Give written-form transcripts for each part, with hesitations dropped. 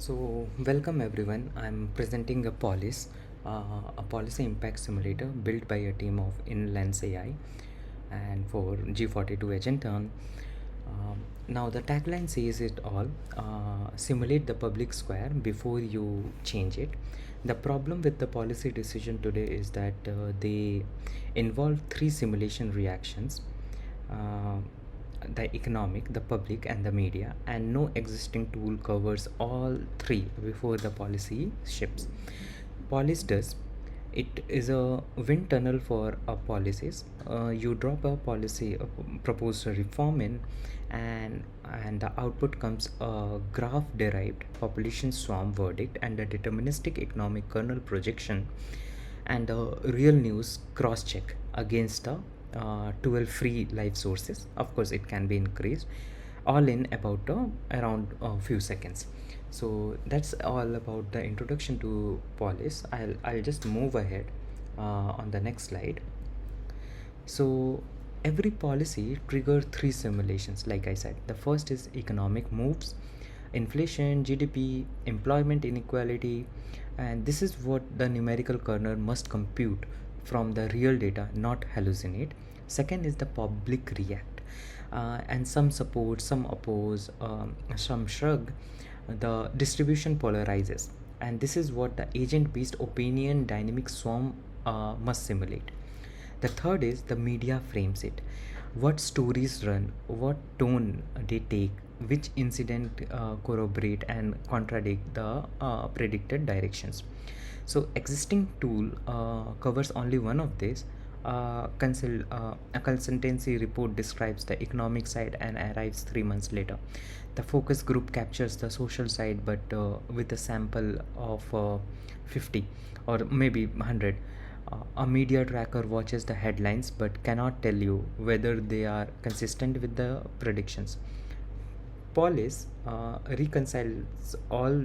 So, welcome everyone. I'm presenting a policy impact simulator built by a team of Inlens AI and for G42 Agent Turn. Now, the tagline says it all, simulate the public square before you change it. The problem with the policy decision today is that they involve three simulation reactions. Uh, the economic, the public, and the media, and no existing tool covers all three before the policy ships. Polis does. It is a wind tunnel for policies. You drop a policy, a proposed reform in, and the output comes a graph derived population swarm verdict and a deterministic economic kernel projection and a real news cross check against the 12 free live sources. Of course, it can be increased all in about around a few seconds. So that's all about the introduction to Polis. I'll just move ahead on the next slide. So every policy trigger three simulations. Like I said, the first is economic moves, inflation, GDP, employment inequality, and this is what the numerical kernel must compute from the real data, not hallucinate. Second is the public react, and some support, some oppose, some shrug. The distribution polarizes, and this is what the agent-based opinion dynamic swarm must simulate. The third is the media frames it. What stories run, what tone they take, which incident corroborate and contradict the predicted directions. So existing tool covers only one of these. A consultancy report describes the economic side and arrives 3 months later. The focus group captures the social side, but with a sample of 50 or maybe 100. A media tracker watches the headlines but cannot tell you whether they are consistent with the predictions. Polis reconciles all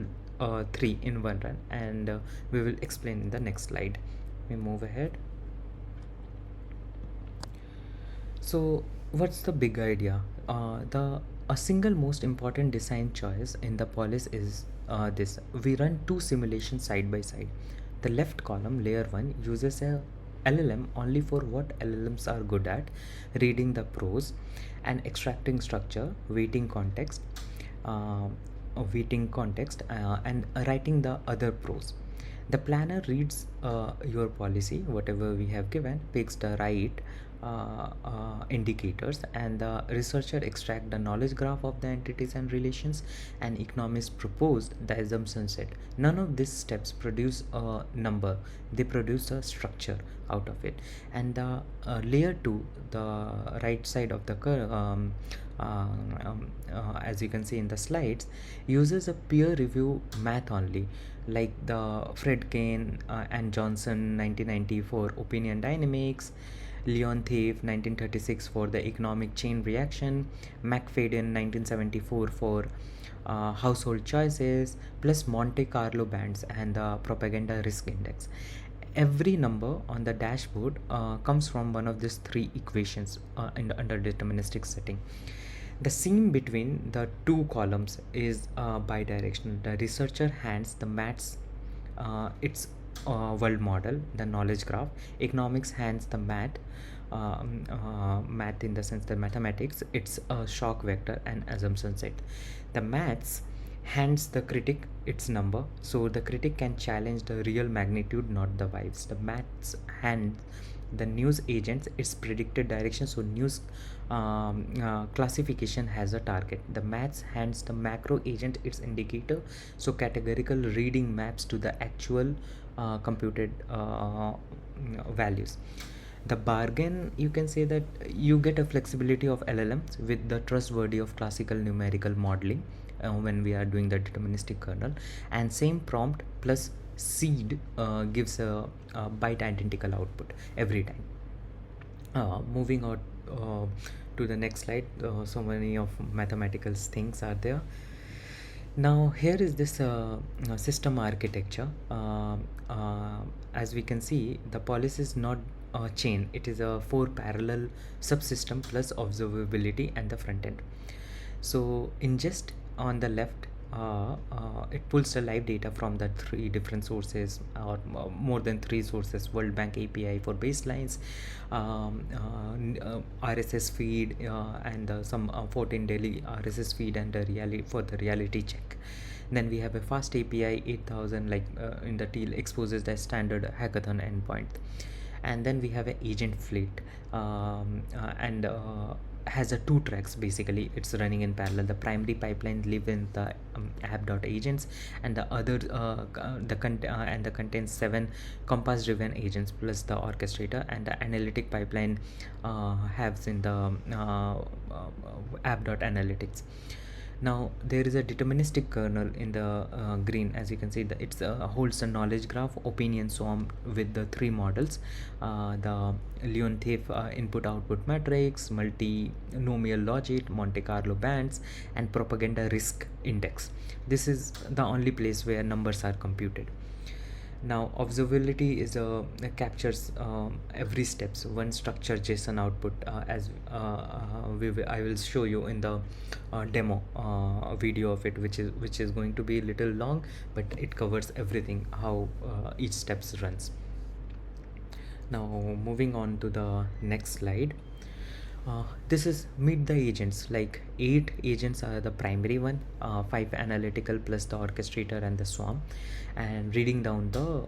three in one run, and we will explain in the next slide. We move ahead. So, what's the big idea? The a single most important design choice in the Polis is this: we run two simulations side by side. The left column, layer one, uses a LLM only for what LLMs are good at: reading the prose and extracting structure, uh, and writing the other prose. The planner reads your policy, whatever we have given, picks the right indicators, and the researcher extract the knowledge graph of the entities and relations, and economists proposed the assumption set. None of these steps produce a number, they produce a structure out of it. And the layer 2, the right side of the as you can see in the slides, uses a peer review math only, like the Fred Kane and Johnson 1994 opinion dynamics, Leon Thief 1936 for the economic chain reaction, McFadden 1974 for household choices, plus Monte Carlo bands and the propaganda risk index. Every number on the dashboard comes from one of these three equations under deterministic setting. The seam between the two columns is bidirectional. The researcher hands the maths its world model, the knowledge graph. Economics hands the math in the sense the mathematics, it's a shock vector and assumption set. The maths hands the critic its number, so the critic can challenge the real magnitude, not the vibes. The maths hands the news agents its predicted direction, so news classification has a target. The maths hands the macro agent its indicator, so categorical reading maps to the actual computed values. The bargain, you can say that you get a flexibility of LLMs with the trustworthy of classical numerical modeling when we are doing the deterministic kernel, and same prompt plus seed gives a byte identical output every time. Moving on to the next slide, so many of mathematical things are there. Now here is this system architecture. As we can see, the Polis is not a chain, it is a 4 parallel subsystem plus observability and the front end. So ingest on the left it pulls the live data from the three different sources, or more than three sources: World Bank API for baselines, RSS feed, and some 14 daily RSS feed, and the reality for the reality check. Then we have a fast API 8000, like in the teal, exposes the standard hackathon endpoint. And then we have an agent fleet, and has a two tracks. Basically, it's running in parallel. The primary pipeline live in the app.agents, and the other and the contains 7 compass driven agents plus the orchestrator, and the analytic pipeline has in the app.analytics. Now there is a deterministic kernel in the green. As you can see, that it's holds a knowledge graph, opinion swarm with the three models: the Leontief input output matrix, multinomial logic, Monte Carlo bands, and propaganda risk index. This is the only place where numbers are computed. Now observability is captures every steps one structure JSON output, as I will show you in the demo video of it, which is going to be a little long, but it covers everything, how each steps runs. Now moving on to the next slide. This is meet the agents. Like 8 agents are the primary one, 5 analytical plus the orchestrator and the swarm. And reading down the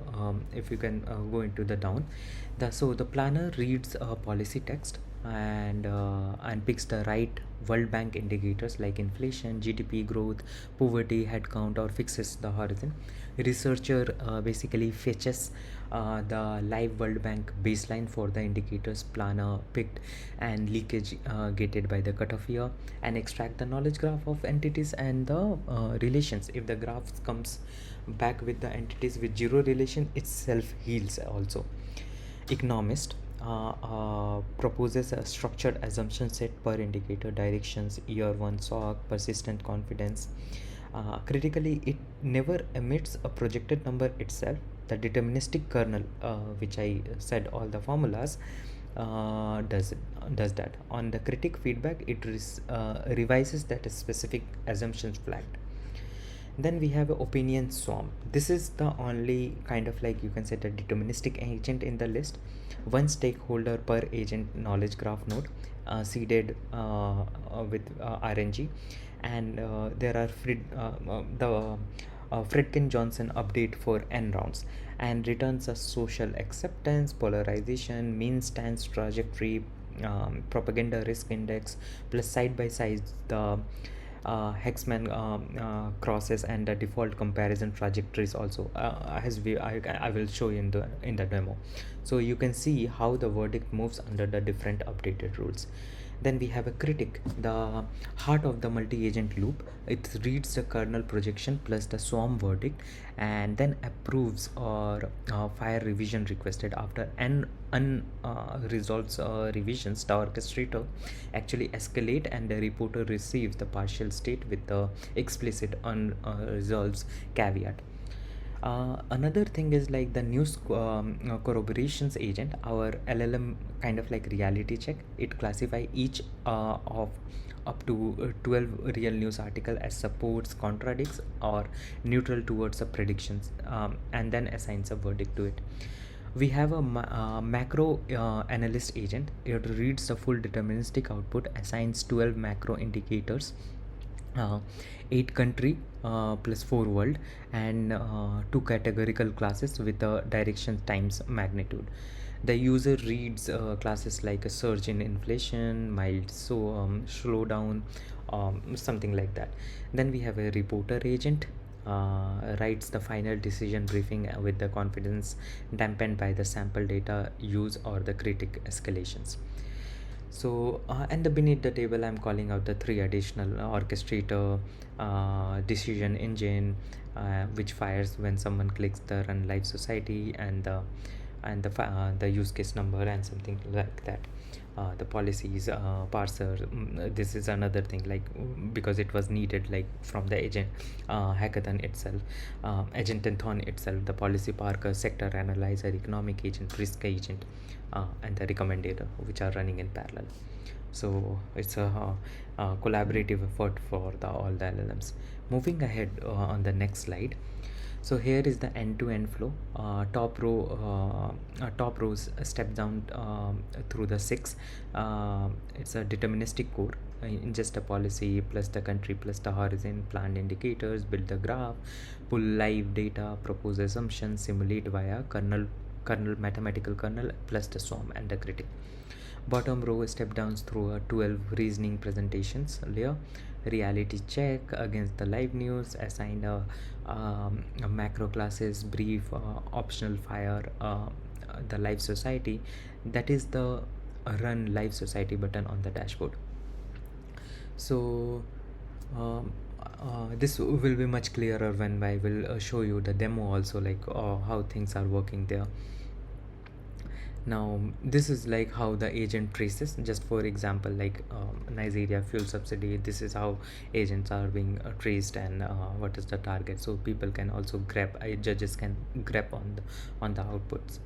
if you can go into the down, the planner reads a policy text and picks the right World Bank indicators like inflation, GDP growth, poverty, headcount, or fixes the horizon. Researcher basically fetches the live World Bank baseline for the indicators planner picked and leakage gated by the cutoff year, and extract the knowledge graph of entities and the relations. If the graph comes back with the entities with zero relation, itself heals also. Economist proposes a structured assumption set per indicator: directions, year one SOC, persistent confidence. Critically, it never emits a projected number itself. The deterministic kernel, which I said all the formulas, does that. On the critic feedback, it revises that specific assumptions flagged. Then we have an opinion swarm. This is the only kind of, like, you can say, the deterministic agent in the list. One stakeholder per agent knowledge graph node, seeded with RNG, and there are the Fredkin Johnson update for n rounds, and returns a social acceptance, polarization, mean stance trajectory, propaganda risk index, plus side by side the Hexman crosses and the default comparison trajectories also, I will show you in the demo. So you can see how the verdict moves under the different updated rules. Then we have a critic, the heart of the multi-agent loop. It reads the kernel projection plus the swarm verdict, and then approves or fire revision requested. After n unresolved revisions, the orchestrator actually escalate, and the reporter receives the partial state with the explicit unresolved caveat. Another thing is like the news corroborations agent, our LLM kind of like reality check. It classify each of up to 12 real news article as supports, contradicts, or neutral towards the predictions, and then assigns a verdict to it. We have a macro analyst agent. It reads the full deterministic output, assigns 12 macro indicators, 8 country plus 4 world, and 2 categorical classes with a direction times magnitude. The user reads classes like a surge in inflation, mild slowdown, something like that. Then we have a reporter agent, writes the final decision briefing with the confidence dampened by the sample data use or the critic escalations. So and the beneath the table, I'm calling out the 3 additional: orchestrator, decision engine, which fires when someone clicks the run live society, and the use case number and something like that. The policies parser, this is another thing, like, because it was needed, like, from the agent hackathon itself, agentanthon itself. The policy parker, sector analyzer, economic agent, risk agent, and the recommender, which are running in parallel. So it's a collaborative effort for all the LLMs. Moving ahead on the next slide. So here is the end-to-end flow. Top rows step down through the six. It's a deterministic core. Ingest a policy plus the country plus the horizon, planned indicators, build the graph, pull live data, propose assumptions, simulate via kernel mathematical kernel plus the swarm and the critic. Bottom row step downs through a 12 reasoning presentations layer, reality check against the live news, assign a macro classes, brief, optional fire, the live society. That is the run live society button on the dashboard. So this will be much clearer when I will show you the demo also, like how things are working there. Now this is like how the agent traces, just for example, like Nigeria fuel subsidy. This is how agents are being traced, and what is the target, so people can also grab, judges can grab on the outputs.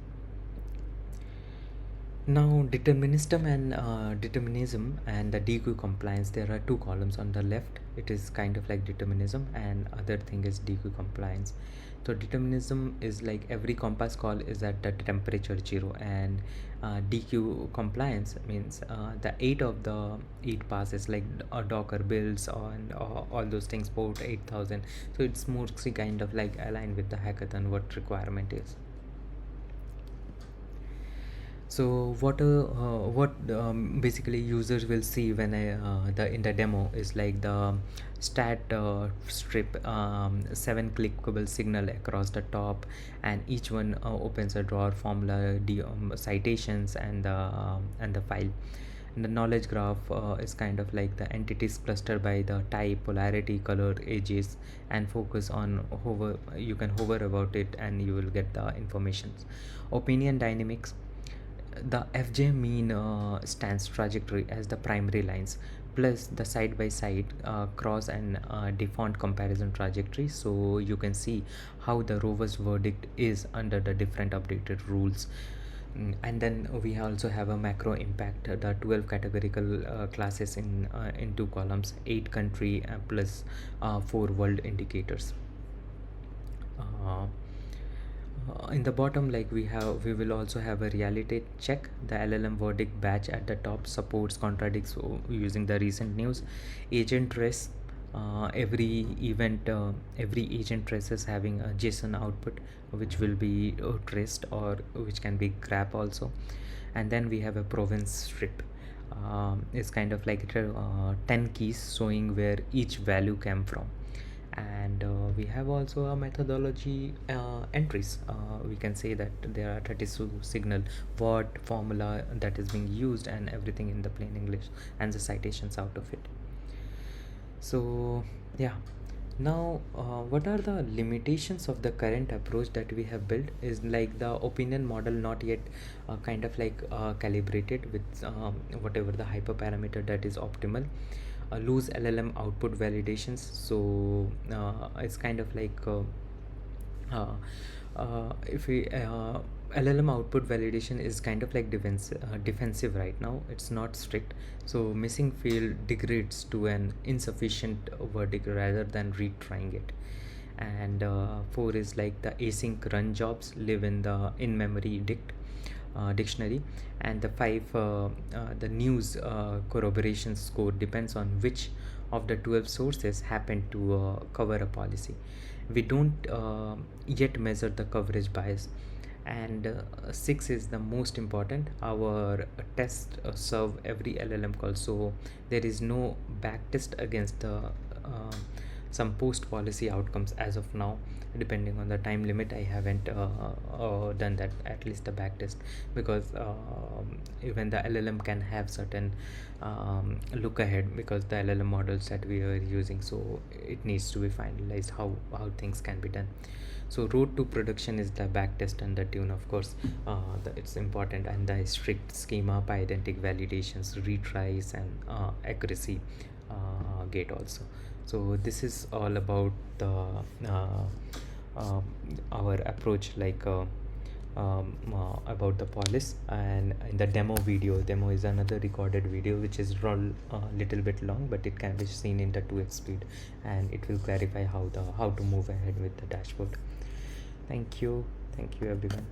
Now determinism and the DQ compliance, there are two columns. On the left it is kind of like determinism, and other thing is DQ compliance. So determinism is like every compass call is at the temperature 0, and DQ compliance means the 8 passes, like Docker builds and all those things, port 8000. So it's mostly kind of like aligned with the hackathon what requirement is. So what basically users will see when the in the demo is like the stat strip, 7 clickable signal across the top, and each one opens a drawer, formula, citations, and the file. And the knowledge graph is kind of like the entities clustered by the type, polarity, color, ages, and focus on hover. You can hover about it and you will get the information. Opinion dynamics, the FJ mean stands trajectory as the primary lines, plus the side by side cross and default comparison trajectory, so you can see how the rover's verdict is under the different updated rules. And then we also have a macro impact, the 12 categorical classes in two columns, 8 country plus 4 world indicators. uh, in the bottom, like we will also have a reality check. The LLM verdict batch at the top supports contradicts using the recent news. Agent trace, every event, every agent trace is having a JSON output which will be traced, or which can be grab also. And then we have a province strip. It's kind of like 10 keys showing where each value came from. And we have also a methodology entries. We can say that there are 32 signal, what formula that is being used, and everything in the plain English, and the citations out of it. So yeah, now what are the limitations of the current approach that we have built is like the opinion model not yet kind of like calibrated with whatever the hyperparameter that is optimal. Loose LLM output validations, so it's kind of like uh, if we LLM output validation is kind of like defensive right now. It's not strict, so missing field degrades to an insufficient verdict rather than retrying it. And 4 is like the async run jobs live in the in-memory dictionary. And the 5, the news corroboration score depends on which of the 12 sources happen to cover a policy. We don't yet measure the coverage bias. And 6 is the most important. Our test serve every LLM call, so there is no back test against the some post policy outcomes as of now. Depending on the time limit, I haven't done that, at least the back test, because even the LLM can have certain look ahead, because the LLM models that we are using, so it needs to be finalized how things can be done. So road to production is the back test and the tune, of course. It's important, and the strict schema, pydantic validations, retries, and accuracy gate also. So this is all about the uh, our approach, like about the Polis. And in the demo is another recorded video which is a little bit long, but it can be seen in the 2x speed, and it will clarify how to move ahead with the dashboard. Thank you everyone.